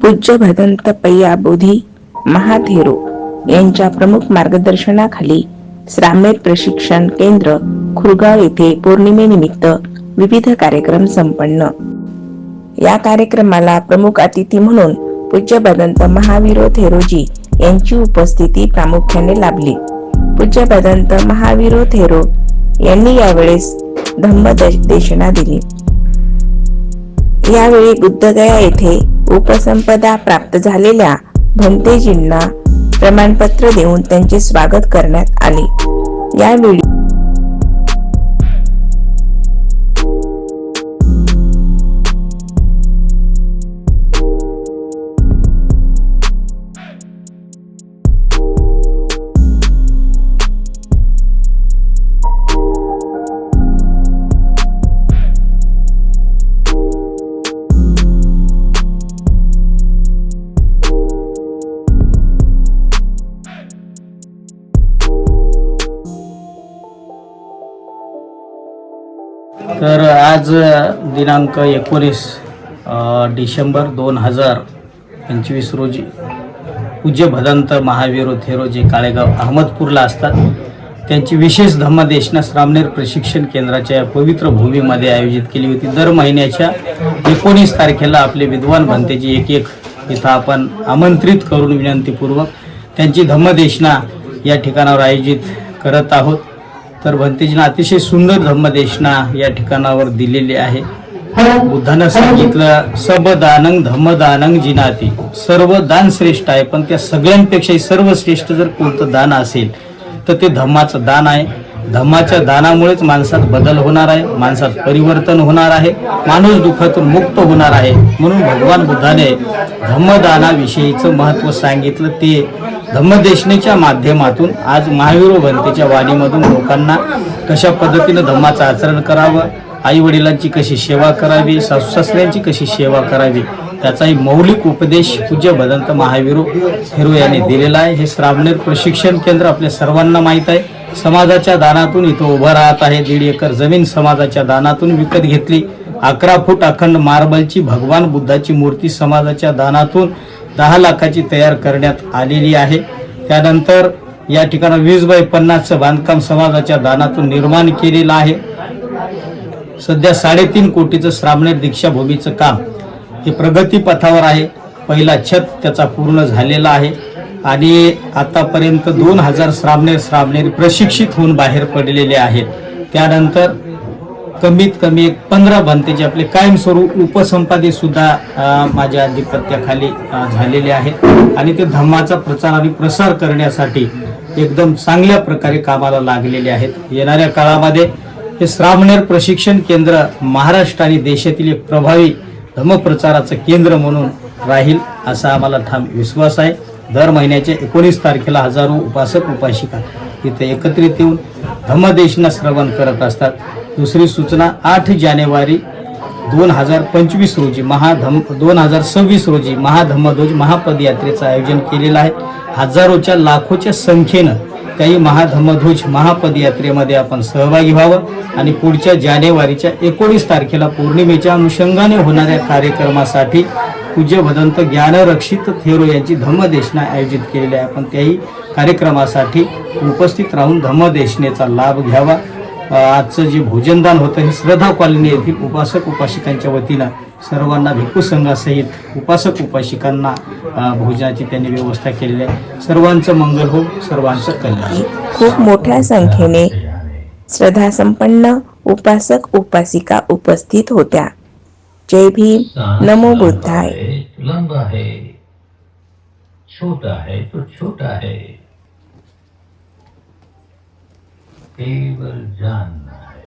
पूज्य भदंत पय्या बोधी महाथेरो यांच्या प्रमुख मार्गदर्शनाखाली श्रामेर प्रशिक्षण केंद्र खुरगाव येथे पौर्णिमेनिमित्त विविध कार्यक्रम संपन्न. या कार्यक्रमाला प्रमुख अतिथी म्हणून पूज्य भदंत महावीरो थेरोजी यांची उपस्थिती प्रामुख्याने लाभली. पूज्य भदंत महावीरो थेरो यांनी यावेळेस धम्मदेशना दिली. यावेळी बुद्धगया येथे उपसंपदा प्राप्त झालेल्या भंतेजींना प्रमाणपत्र देऊन त्यांचे स्वागत करण्यात आले. यावेळी तर आज दिनांक 19 डिसेंबर 2025 रोजी पूज्य भदंत महावीरो थेरो जे काळेगाव अहमदपूरला असतात त्यांची विशेष धम्मदेशना श्रामनेर प्रशिक्षण केंद्राच्या या पवित्र भूमीमध्ये आयोजित केली होती. दर महिन्याच्या 19 तारखेला आपले विद्वान भंतेजी एक इथं आपण आमंत्रित करून विनंतीपूर्वक त्यांची धम्मदेशना या ठिकाणावर आयोजित करत आहोत. तर भंतेजींना अतिशय सुंदर धम्मदेशना या ठिकाणावर दिलेली आहे. बुद्धानं सांगितलं सबदानं धम्मदानं जिनाती, सर्व दान श्रेष्ठ आहे पण त्या सगळ्यांपेक्षाही सर्वश्रेष्ठ जर कोणतं दान असेल तर ते धम्माचं दान आहे. धम्माच्या दानामुळेच माणसात बदल होणार आहे, माणसात परिवर्तन होणार आहे, माणूस दुःखातून मुक्त होणार आहे. म्हणून भगवान बुद्धाने धम्मदानाविषयीचं महत्त्व सांगितलं. ते धम्मदेशनेच्या माध्यमातून आज महावीरो भंतेच्या वाणीमधून लोकांना कशा पद्धतीनं धम्माचं आचरण करावं, आई वडिलांची कशी सेवा करावी, सासू सासऱ्यांची कशी सेवा करावी त्याचाही मौलिक उपदेश पूज्य भदंत महावीरो थेरो यांनी दिलेला आहे. हे श्रामनेर प्रशिक्षण केंद्र आपल्या सर्वांना माहीत आहे. समाजाच्या दानातून इथं उभं राहत आहे. 1.5 एकर जमीन समाजाच्या दानातून विकत घेतली. 11 फूट अखंड मार्बलची भगवान बुद्धाची मूर्ती समाजाच्या दानातून 10 लाखाची तयार करण्यात आलेली आहे. त्यानंतर या ठिकाणी 20x50चं बांधकाम समाजाच्या दानातून निर्माण केलेलं आहे. सध्या 3.5 कोटीचं श्रामनेर दीक्षाभूमीचं काम हे प्रगतीपथावर आहे. पहिला छत त्याचा पूर्ण झालेला आहे आणि आतापर्यंत 2000 श्रामनेरी प्रशिक्षित होऊन बाहेर पडलेले आहेत. त्यानंतर कमीत कमी 15 भंतेचे आपले कायमस्वरूप उपसंपादे सुद्धा माझ्या अधिपत्याखाली झालेले आहेत आणि ते धम्माचा प्रचार आणि प्रसार करण्यासाठी एकदम चांगल्या प्रकारे कामाला लागलेले आहेत. येणाऱ्या काळामध्ये हे श्रामनेर प्रशिक्षण केंद्र महाराष्ट्र आणि देशातील एक प्रभावी धम्मप्रचाराचं केंद्र म्हणून राहील असा आम्हाला ठाम विश्वास आहे. दर महिन्याच्या 19 तारखेला हजारो उपासक उपासिका तिथे एकत्रित येऊन धम्मदेशना श्रवण करत असतात. दुसरी सूचना 8 जानेवारी 2025 रोजी 2026 रोजी महाधम्मध्वज महापदयात्रेचं आयोजन केलेलं आहे. हजारोच्या लाखोच्या संख्येनं काही महाधम्मध्वज महापदयात्रेमध्ये आपण सहभागी व्हावं आणि पुढच्या जानेवारीच्या 19 तारखेला पौर्णिमेच्या अनुषंगाने होणाऱ्या कार्यक्रमासाठी पूज्य भदंत ज्ञानरक्षित थेरो यांची धम्मदेशना आयोजित केलेली आहे. आपण त्याही कार्यक्रमासाठी उपस्थित राहून धम्मदेशनेचा लाभ घ्यावा. आजचं जे भोजनदान होतं हे श्रद्धा कॉलनी येथील उपासक उपासिकांच्या वतीनं सर्वांना भिक्खू संघासहित उपासक उपासिकांना भोजनाची त्यांनी व्यवस्था केलेली आहे. सर्वांचं मंगल हो, सर्वांचं कल्याण. खूप मोठ्या संख्येने श्रद्धा संपन्न उपासक उपासिका उपस्थित होत्या. जय भीम, नमो बुद्धाय. लंबा है, छोटा है तो छोटा है, केवल जानना